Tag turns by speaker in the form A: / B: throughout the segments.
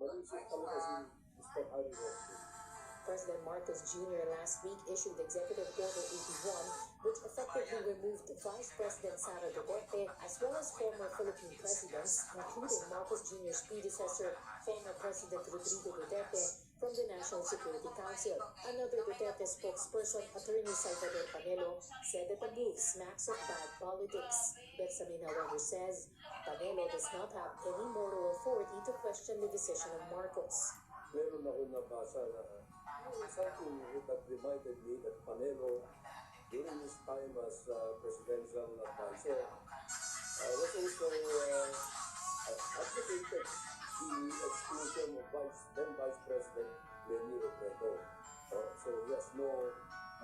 A: Malaysia talaga si Mr. Harry Roque.
B: President Marcos Jr. last week issued Executive Order 81, which effectively removed Vice President Sara Duterte as well as former Philippine presidents, including Marcos Jr.'s predecessor, former President Rodrigo Duterte, from the National Security Council. Another Duterte spokesperson, Attorney Salvador Panelo, said that the move smacks of bad politics. Betsamin, however, says Panelo does not have any moral authority to question the decision of Marcos.
A: Meron ako nabasa na something that reminded me that Panelo, during his time as presidential advisor, was also advocated the exclusion of then Vice President Leni Robredo. So he has no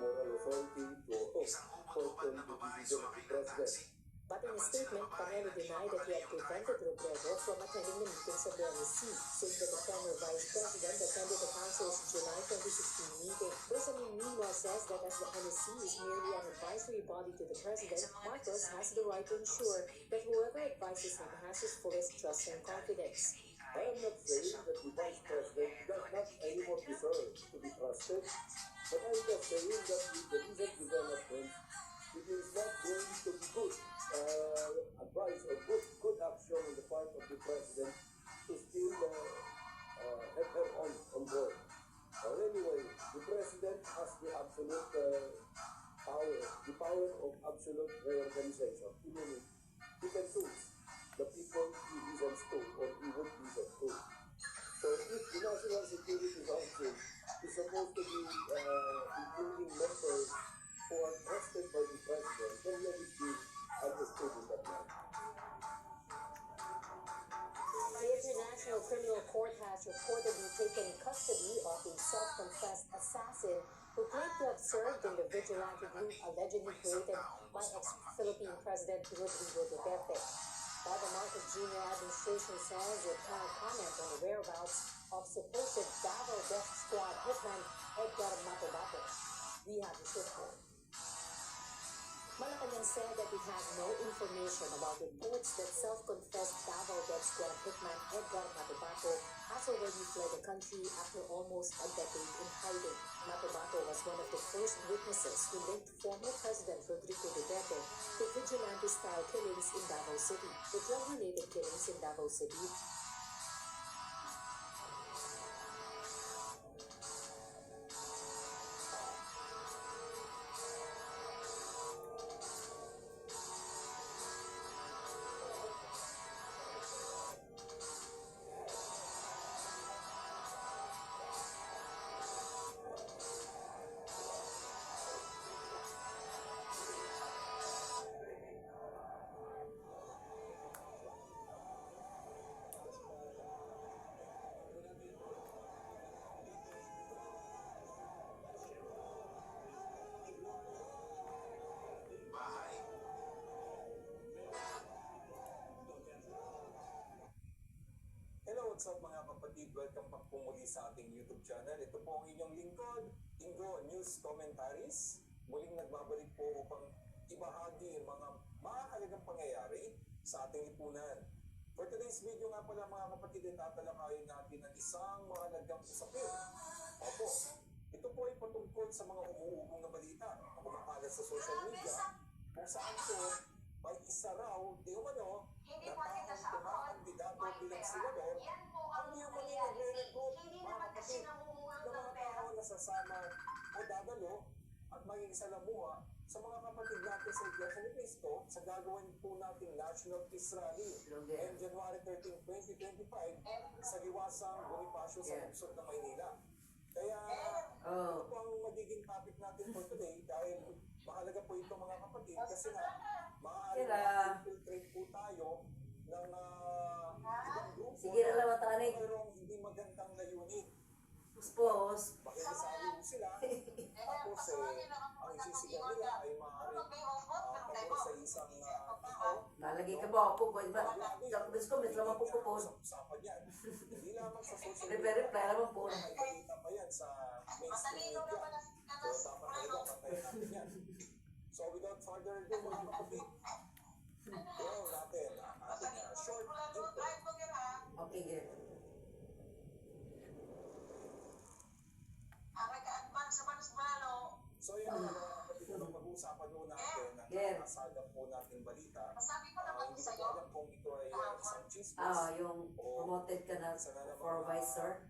A: moral authority to question the decision of the president.
B: But in a statement, Panelo denied that he had prevented Robredo from attending the meetings of the NSC, saying that the former vice president attended the council's July 2016 meeting. Bersamin meanwhile says that as the NSC is merely an advisory body to the president, Marcos has the right to ensure that whoever advises him has his fullest trust and confidence.
A: I am not saying that the vice president does not anymore deserve to be trusted, but I am just saying that with the recent developments, it is not going to be good advice or good action on the part of the president to still have her on board. Anyway, the president has the absolute power, the power of absolute reorganization. Meaning, he can choose the people he listens to or he would listen to. So if the National Security Council is supposed to be including members who are trusted by the president, then let it be understood in that way.
B: The International Criminal Court has reportedly taken custody of a self-confessed assassin who claimed to have served in the vigilante group allegedly created by ex-Philippine President Rodrigo Duterte. While the Marcos Jr. administration says it cannot comment on the whereabouts of supposed Davao Death Squad hitman Edgar Matabato. We have the report. Malacanang said that it had no information about reports that self-confessed Davao Death Squad hitman Edgar Matabato has already fled the country after almost a decade in hiding. Matabato was one of the first witnesses who linked former President Rodrigo Duterte to vigilante-style killings in Davao City. The drug-related killings in Davao City
C: What's up mga kapatid? Welcome back po muli sa ating YouTube channel. Ito po ang inyong lingkod, Ingo News Commentaries. Muling nagbabalik po upang ibahagi ang mga mahalagang pangyayari sa ating lipunan. For today's video nga pala mga kapatid, tatalakayin natin ang isang mahalagang usapin. Opo, ito po ay patungkol sa mga umuugong na balita na kumakalat sa social media kung saan po may isa raw, di umano, na taong tumakandidato bilang senador ang di umano nagre-recruit mga kapatid na mga tao na sasama o dadalo at maging salamuha sa mga kapatid natin sa Iglesia ni Cristo sa gagawin po nating National Peace Rally ngayong January 13, 2025 sa Liwasang Bonifacio sa lungsod ng Maynila. Kaya ito po ang magiging topic natin for today dahil mahalaga po ito mga kapatid kasi nga maaaring infiltrate po tayo ng ibang grupo na mayroong hindi magandang layunin.
D: Puspos.
C: Makikisabi po sila tapos ang isisigaw nila ay maaaring pagod sa isang tao.
D: Lalagay ka ba ako? Tapos ko, may lamang po po.
C: Usapan yan. Hindi lamang sa social media.
D: Reply naman po.
C: May balita pa yan sa mainstream media. So dapat talaga pantayin natin yan. So without further ado mga kapatid, gawin natin ang ating short intro.
D: Okay, good. yung promoted ka na supervisor.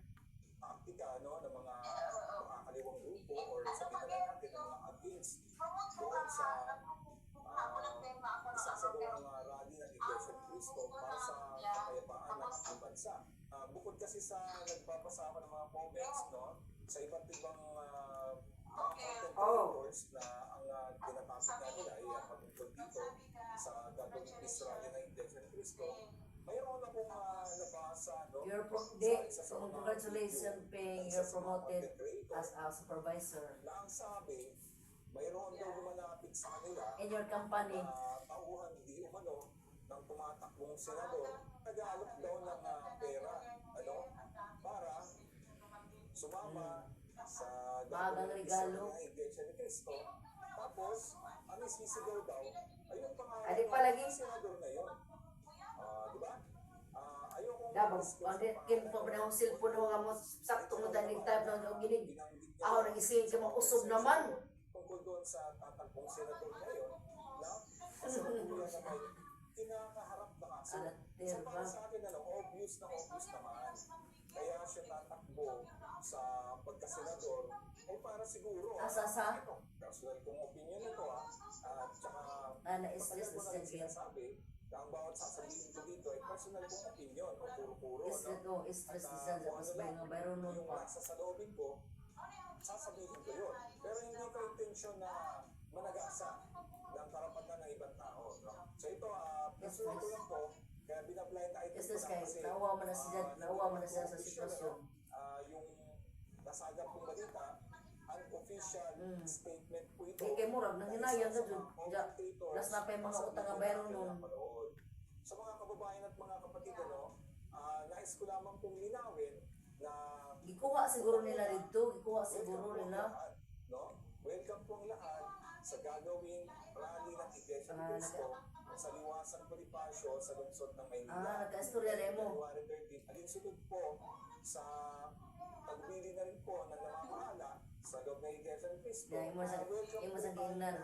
C: Taktika ng mga makakaliwang grupo or sabihin na natin ng mga against doon sa isasagawang rally ng Iglesia ni Cristo para sa kapayapaan ng ating bansa. Bukod kasi sa nagpapasama ng mga comments sa iba't ibang content creators na ang tinatapos na nila ay patungkol dito sa gagawing peace rally ng Iglesia ni Cristo. Mayroon akong nabasa,
D: Congratulations being you're promoted as a supervisor
C: na ang sabi, mayroon daw lumalapit sa kanila
D: in your company.
C: tauhan di umano ng tumatakbong senador, nag-aalok daw ng pera, para sumama sa
D: Bagang regalo.
C: ng Iglesia ni Cristo. Tapos, ang isisigaw daw, ayun pangalan
D: Adi palagi.
C: ng senador na yun. Di ba? Ayokong
D: Dabang, kin po na akong cellphone mo nga mo sakto mo daling type na yung ginig. Ako nang isingin ka mga usog naman.
C: Tungkol doon sa tatakbong senador na yun, na kasalukuyan na may kinakaharap na kaso. So para sa akin, obvious naman. Kaya siya tatakbo sa pagkasenador ay para siguro. Ito, personal kong opinion nito at saka
D: Na-stress
C: ko
D: na
C: na
D: siya.
C: sinasabi na ang bawat sasabihin ko dito ay personal kong opinion o puro-puro.
D: Stress na siya. Tapos may nga bayro nun
C: Yung
D: pa.
C: nasa saloobin ko, sasabihin ko yun. Pero hindi ko intensyon na managasa ng karapatan ng ibang tao. So ito, personal ko lang to, kaya binablind item ko
D: Stress
C: na
D: kayo.
C: kasi
D: Nauwa mo na siya sa sitwasyon.
C: yung nasagap kong balita, unofficial statement po ito.
D: Kay Murag, nang hinayang na dun. Las na pa yung mga utang ang bayro nun.
C: Sa mga kababayan at mga kapatid, nais ko lamang pong linawin na
D: Gikuha siguro nila rito. Gikuha siguro nila.
C: welcome pong lahat sa gagawing rally ng Iglesia ni Cristo sa Liwasang Bonifacio sa lungsod ng Maynila.
D: Nagka-istorya rin mo.
C: January 13. Alinsunod po sa pagbili na rin po ng namamahala sa loob ng Iglesia ni Cristo.
D: Imo sa gingnan.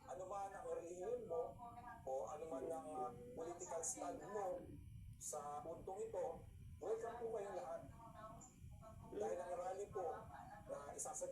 C: Ano man ang relihiyon mo o ano man ang political stand mo sa puntong ito, welcome po kayong lahat. Dahil ang rally po na isasagawa